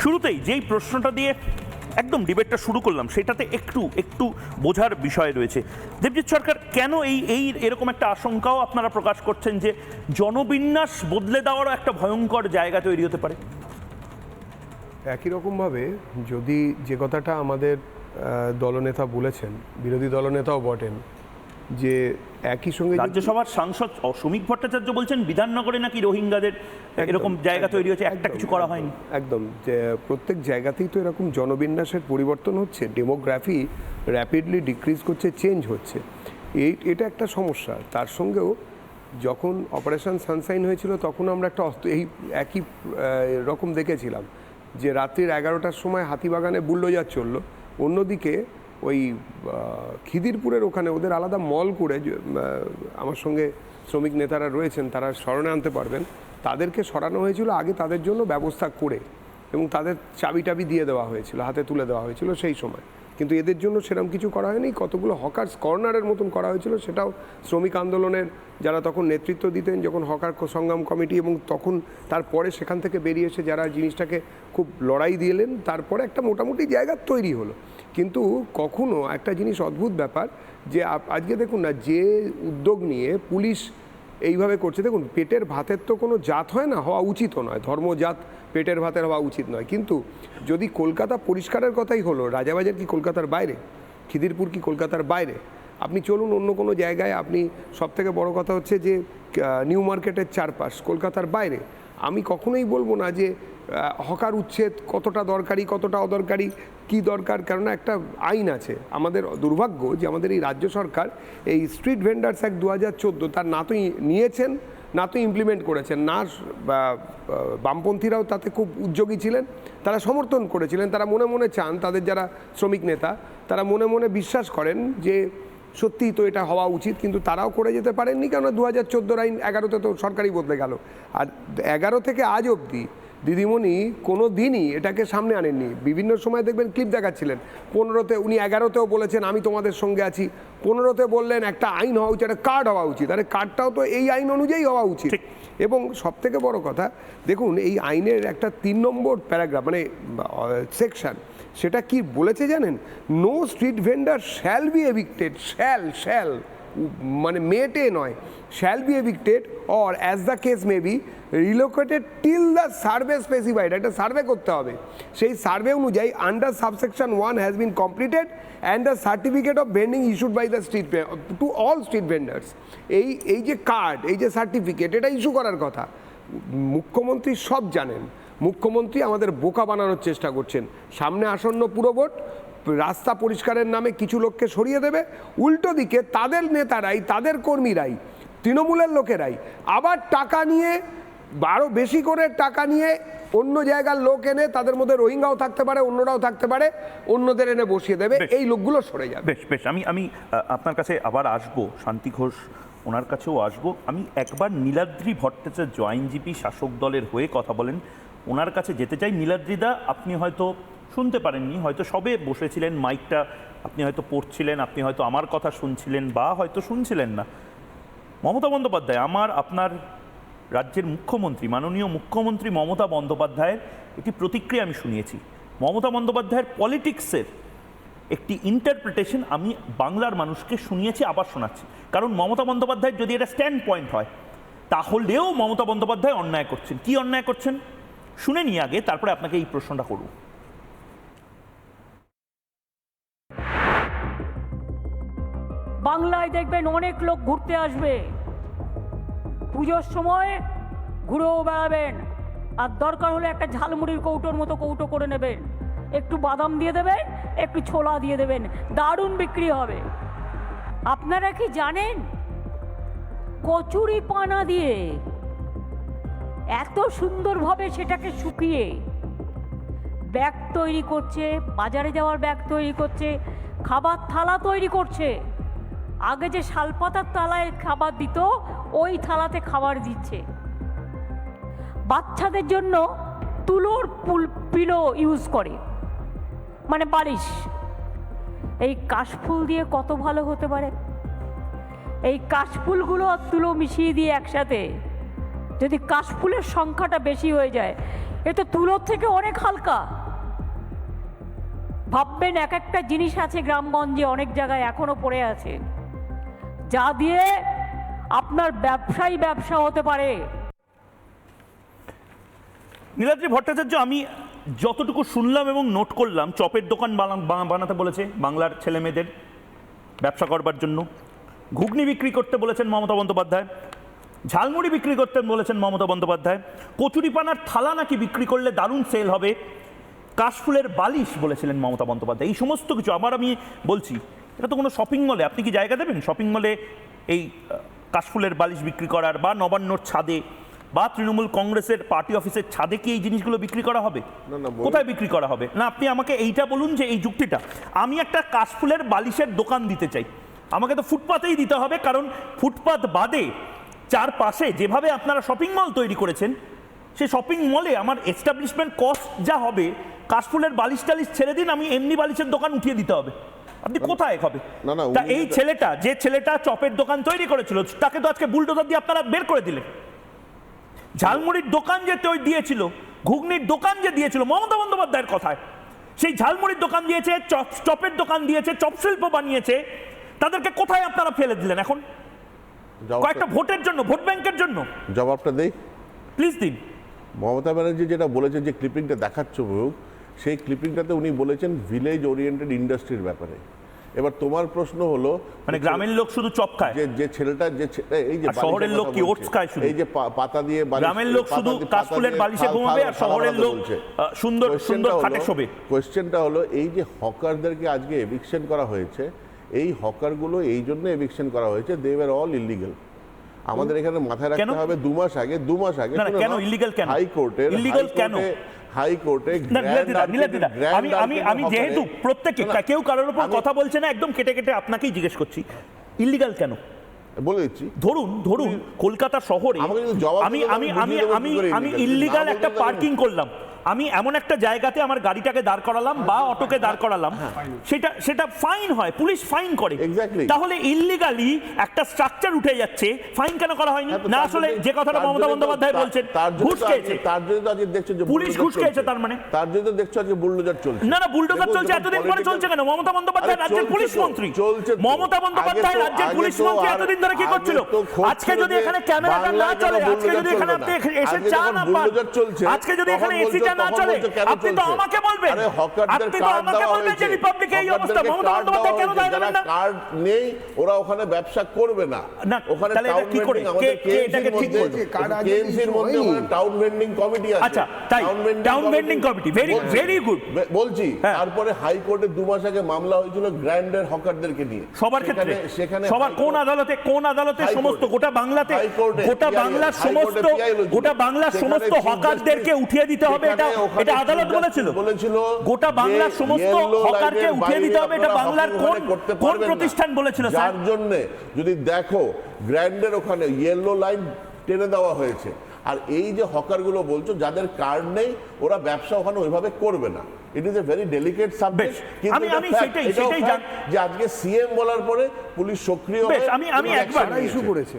শুরুতেই যেই প্রশ্নটা দিয়ে একদম ডিবেটটা শুরু করলাম সেটাতে একটু বোঝার বিষয় রয়েছে। দেবজিৎ সরকার, কেন এই এরকম একটা আশঙ্কাও আপনারা প্রকাশ করছেন যে জনবিন্যাস বদলে দেওয়ারও একটা ভয়ঙ্কর জায়গা তৈরি হতে পারে? একই রকমভাবে যদি যে কথাটা আমাদের দলনেতা বলেছেন, বিরোধী দলনেতাও বটেন, যে একই সঙ্গে রাজ্যসভার সাংসদ শ্রমিক ভট্টাচার্য বলছেন বিধাননগরে নাকি রোহিঙ্গাদের এরকম জায়গা তৈরি হয়েছে, একটা কিছু করা হয়নি। একদম, যে প্রত্যেক জায়গাতেই তো এরকম জনবিন্যাসের পরিবর্তন হচ্ছে, ডেমোগ্রাফি র্যাপিডলি ডিক্রিজ করছে, চেঞ্জ হচ্ছে, এটা একটা সমস্যা। তার সঙ্গেও যখন অপারেশন সানশাইন হয়েছিল তখন আমরা একটা এই একই রকম দেখেছিলাম যে রাত্রির 11টার সময় হাতিবাগানে বুলডোজার চললো, অন্যদিকে ওই খিদিরপুরের ওখানে ওদের আলাদা মল করে, আমার সঙ্গে শ্রমিক নেতারা রয়েছেন, তারা স্মরণে আনতে পারবেন, তাদেরকে সরানো হয়েছিল আগে তাদের জন্য ব্যবস্থা করে, এবং তাদের চাবি টাবি দিয়ে দেওয়া হয়েছিল, হাতে তুলে দেওয়া হয়েছিল সেই সময়। কিন্তু এদের জন্য সেরকম কিছু করা হয়নি। কতগুলো হকার্স কর্নারের মতন করা হয়েছিল, সেটাও শ্রমিক আন্দোলনের যারা তখন নেতৃত্ব দিতেন, যখন হকার সংগ্রাম কমিটি, এবং তখন তারপরে সেখান থেকে বেরিয়ে এসে যারা জিনিসটাকে খুব লড়াই দিলেন, তারপরে একটা মোটামুটি জায়গা তৈরি হলো। কিন্তু কখনো একটা জিনিস অদ্ভুত ব্যাপার, যে আজকে দেখুন না, যে উদ্যোগ নিয়ে পুলিশ এইভাবে করছে, দেখুন পেটের ভাতের তো কোনো জাত হয় না, হওয়া উচিতও নয়, ধর্মজাত পেটের ভাতের হওয়া উচিত নয়। কিন্তু যদি কলকাতা পরিষ্কারের কথাই হলো, রাজাবাজার কি কলকাতার বাইরে? খিদিরপুর কি কলকাতার বাইরে? আপনি চলুন অন্য কোনো জায়গায়, আপনি সবথেকে বড় কথা হচ্ছে যে নিউ মার্কেটের চারপাশ কলকাতার বাইরে। আমি কখনোই বলবো না যে হকার উচ্ছেদ কতটা দরকারি, কতটা অদরকারি, কি দরকার, কেননা একটা আইন আছে। আমাদের দুর্ভাগ্য যে আমাদের এই রাজ্য সরকার এই স্ট্রিট ভেন্ডার্স অ্যাক্ট 2014 তার না তো নিয়েছেন, না তো ইমপ্লিমেন্ট করেছেন, না বামপন্থীরাও তাতে খুব উদ্যোগী ছিলেন, তারা সমর্থন করেছিলেন, তারা মনে মনে চান, তাদের যারা শ্রমিক নেতা তারা মনে মনে বিশ্বাস করেন যে সত্যিই তো এটা হওয়া উচিত, কিন্তু তারাও করে যেতে পারেননি, কেননা 2014 আইন 11তে তো সরকারই বদলে গেল। আর 11 থেকে আজ অবধি দিদিমণি কোনো দিনই এটাকে সামনে আনেননি। বিভিন্ন সময় দেখবেন ক্লিপ দেখাচ্ছিলেন, 15তে উনি 11তেও বলেছেন আমি তোমাদের সঙ্গে আছি, 15তে বললেন একটা আইন হওয়া উচিত, একটা কার্ড হওয়া উচিত, আরে কার্ডটাও তো এই আইন অনুযায়ী হওয়া উচিত। এবং সবথেকে বড় কথা দেখুন, এই আইনের একটা 3 নম্বর প্যারাগ্রাফ মানে সেকশন, সেটা কি বলেছে জানেন? No street vendor shall be evicted, shall মানে মেটে নয়, shall be evicted or as the case may be relocated till the survey specified. একটা সার্ভে করতে হবে, সেই সার্ভে অনুযায়ী under subsection 1 has been completed and the certificate of vending issued by the street to all street vendors. এই যে card, এই যে certificate, এটা ইস্যু করার কথা। মুখ্যমন্ত্রী সব জানেন, মুখ্যমন্ত্রী আমাদের বোকা বানানোর চেষ্টা করছেন। সামনে আসন্ন পুরভোট, রাস্তা পরিষ্কারের নামে কিছু লোককে সরিয়ে দেবে, উল্টো দিকে তাদের নেতারাই, তাদের কর্মীরাই, তৃণমূলের লোকেরাই আবার টাকা নিয়ে, আরও বেশি করে টাকা নিয়ে অন্য জায়গার লোক এনে, তাদের মধ্যে রোহিঙ্গাও থাকতে পারে, অন্যরাও থাকতে পারে, অন্যদের এনে বসিয়ে দেবে, এই লোকগুলো সরে যাবে। বেশ আমি আপনার কাছে আবার আসবো, শান্তি ঘোষ ওনার কাছেও আসবো। আমি একবার নীলাদ্রি ভট্টাচার্য আইনজীবী শাসক দলের হয়ে কথা বলেন, ওনার কাছে যেতে চাই। নীলাদ্রিদা, আপনি হয়তো শুনতে পারেননি, হয়তো সবে বসেছিলেন, মাইকটা আপনি হয়তো পড়ছিলেন, আপনি হয়তো আমার কথা শুনছিলেন বা হয়তো শুনছিলেন না। মমতা বন্দ্যোপাধ্যায়, আপনার রাজ্যের মুখ্যমন্ত্রী, মাননীয় মুখ্যমন্ত্রী মমতা বন্দ্যোপাধ্যায়ের একটি প্রতিক্রিয়া আমি শুনিয়েছি। মমতা বন্দ্যোপাধ্যায়ের পলিটিক্সের একটি ইন্টারপ্রিটেশন আমি বাংলার মানুষকে শুনিয়েছি, আবার শোনাচ্ছি। কারণ মমতা বন্দ্যোপাধ্যায়ের যদি এটা স্ট্যান্ড পয়েন্ট হয়, তাহলেও মমতা বন্দ্যোপাধ্যায় অন্যায় করছেন। কি অন্যায় করছেন শুনে নিয়ে আগে, তারপরে আপনাকে এই প্রশ্নটা করব। বাংলায় দেখবেন অনেক লোক ঘুরতে আসবে, পুজোর সময় ঘুরেও বেড়াবেন, আর দরকার হলে একটা ঝালমুড়ির কৌটোর মতো কৌটো করে নেবেন, একটু বাদাম দিয়ে দেবেন, একটু ছোলা দিয়ে দেবেন, দারুণ বিক্রি হবে। আপনারা কি জানেন কচুরি পানা দিয়ে এত সুন্দরভাবে সেটাকে শুকিয়ে ব্যাগ তৈরি করছে, বাজারে যাওয়ার ব্যাগ তৈরি করছে, খাবার থালা তৈরি করছে। আগে যে শালপাতার থালায় খাবার দিত, ওই থালাতে খাবার দিচ্ছে। বাচ্চাদের জন্য তুলোর পিলো ইউজ করে, মানে বালিশ। এই কাশফুল দিয়ে কত ভালো হতে পারে। এই কাশফুলগুলো আর তুলো মিশিয়ে দিয়ে একসাথে, যদি কাশফুলের সংখ্যাটা বেশি হয়ে যায়, এ তো তুলোর থেকে অনেক হালকা। ভাববেন এক একটা জিনিস আছে গ্রামগঞ্জে অনেক জায়গায় এখনো পড়ে আছে, যা দিয়ে আপনার ব্যবসা হতে পারে। নীলাদ্রি ভট্টাচার্য, আমি যতটুকু শুনলাম এবং নোট করলাম, চপের দোকান বানাতে বলেছে বাংলার ছেলে মেয়েদের ব্যবসা করবার জন্য, ঘুগনি বিক্রি করতে বলেছেন মমতা বন্দ্যোপাধ্যায়, ঝালমুড়ি বিক্রি করতে বলেছেন মমতা বন্দ্যোপাধ্যায়, কচুরিপানার থালা নাকি বিক্রি করলে দারুণ সেল হবে, কাশফুলের বালিশ বলেছিলেন মমতা বন্দ্যোপাধ্যায়। এই সমস্ত কিছু আমি বলছি, এটা তো কোনো শপিং মলে আপনি কি জায়গা দেবেন শপিং মলে এই কাশফুলের বালিশ বিক্রি করার, বা নবান্নর ছাদে, বা তৃণমূল কংগ্রেসের পার্টি অফিসের ছাদে কি এই জিনিসগুলো বিক্রি করা হবে? কোথায় বিক্রি করা হবে? না আপনি আমাকে এইটা বলুন যে এই যুক্তিটা, আমি একটা কাশফুলের বালিশের দোকান দিতে চাই, আমাকে তো ফুটপাতেই দিতে হবে, কারণ ফুটপাত বাদে চারপাশে যেভাবে আপনারা শপিং মল তৈরি করেছেন, সেই শপিং মলে আমার এস্টাবলিশমেন্ট কস্ট যা হবে, কাশফুলের বালিশ টালিশ ছেড়ে দিন, আমি এমনি বালিশের দোকান উঠিয়ে দিতে হবে। আপনি কোথায় হবে? তা এই ছেলেটা, যে ছেলেটা চপের দোকান তৈরি করেছিল, তাকে তো আজকে বুলডোজার দিয়ে আপনারা বের করে দিলেন। ঝালমুড়ির দোকান যে দিয়েছিল, ঘুগনির দোকান যে দিয়েছিল মমতা বন্দ্যোপাধ্যায়ের কথায়, সেই ঝালমুড়ির দোকান দিয়েছে, চপের দোকান দিয়েছে, চপ শিল্প বানিয়েছে, তাদেরকে কোথায় আপনারা ফেলে দিলেন এখন? কয়েকটা ভোটের জন্য, ভোট ব্যাংকের জন্য। জবাবটা দেই, প্লিজ দিন। মমতা ব্যানার্জি যেটা বলেছেন, যে ক্লিপিংটা দেখাচ্ছ মুখ, সেই ক্লিপিংটাতে উনি বলেছেন ভিলেজ ওরিয়েন্টেড ইন্ডাস্ট্রির ব্যাপারে। এবার তোমার প্রশ্ন হলো, মানে গ্রামের লোক শুধু চপ খায়, যে ছেলেটা এই যে শহরের লোক কি ওটস খায় শুধু? এই যে পাতা দিয়ে গ্রামের লোক শুধু কাশফুলের বালিশে ঘুমাবে, আর শহরের লোক সুন্দর সুন্দর খাটে শোবে। কোয়েশ্চেনটা হলো, এই যে হকারদেরকে আজকে এভিকশন করা হয়েছে, এই হকারগুলো এই জন্য এভিকশন করা হয়েছে, দে ওয়্যার অল ইলিগাল। আমাদের এখানে মাথায় রাখতে হবে, 2 মাস আগে কেন ইলিগাল? কেন হাইকোর্টের ইলিগাল? কেন হাইকোর্টে আমি যেহেতু প্রত্যেকে কেউ কারোর উপর কথা বলছে না, একদম কেটে কেটে আপনাকেই জিজ্ঞেস করছি, ইলিগাল কেন বলে দিচ্ছি। ধরুন কলকাতা শহরে আমি ইল্লিগাল একটা পার্কিং করলাম, আমি এমন একটা জায়গাতে আমার গাড়িটাকে দাঁড় করালাম বা অটোকে দাঁড় করালাম, সেটা ফাইন হয়, পুলিশ ফাইন করে। তাহলে ইল্লিগালি একটা স্ট্রাকচার উঠে যাচ্ছে, ফাইন কেন করা হয়নি? না আসলে যে কথাটা মমতা বন্দ্যোপাধ্যায় বলছেন, ঘুষ খেয়েছে, তার জন্য তো আজকে দেখছো যে পুলিশ ঘুষ খেয়েছে, তার মানে তার জন্য দেখছো আজকে বুলডোজার চলছে। না বুলডোজার চলছে, এতদিন পরে চলছে কেন? মমতা বন্দ্যোপাধ্যায় রাজ্যের পুলিশ মন্ত্রী, মমতা বন্দ্যোপাধ্যায় রাজ্যের পুলিশ মন্ত্রী এতদিন ধরে কি করছিল? আজকে যদি এখানে ক্যামেরাটা না চলে, আজকে যদি এখানে আপনি এসে চা না পান, আজকে যদি এখানে এসিটা না চলে, আপনি তো আমাকে বলবেন, আপনি তো আমাকে বলবেন যে রিপাবলিকে এই অবস্থা, মমতা বন্দ্যোপাধ্যায় কেন দায় দেবেন না? কার্ড নেই, ওরা ওখানে ব্যবসা করবে না। ওখানে টাউন ভেন্ডিং, আমাদের কেএমসির মধ্যে টাউন ভেন্ডিং কমিটি আছে। আচ্ছা, তাই town vending committee, very good বলছি। তারপরে হাইকোর্টে 2 মাস আগে মামলা হয়েছিল গ্র্যান্ডের হকারদেরকে নিয়ে, সবার ক্ষেত্রে, সেখানে সবার কোন আদালতে সমস্ত গোটা বাংলাতে, গোটা বাংলার সমস্ত হকারদেরকে উঠিয়ে দিতে হবে, এটা আদালত বলেছিল। গোটা বাংলার সমস্ত হকারকে উঠিয়ে দিতে হবে, এটা বাংলার কোন প্রতিষ্ঠান বলেছিল? যার জন্য যদি দেখো গ্র্যান্ডের ওখানে ইয়েলো লাইন টেনে দেওয়া হয়েছে। আর এই যে হকারগুলো বলছো, যাদের কার্ড নেই, ওরা ব্যবসা ওখানে ওইভাবে করবে না। It is a very delicate subject. কিন্তু আমি সেটাই যে আজকে সিএম বলার পরে পুলিশ সক্রিয় হয়ে একবার ইস্যু করেছে।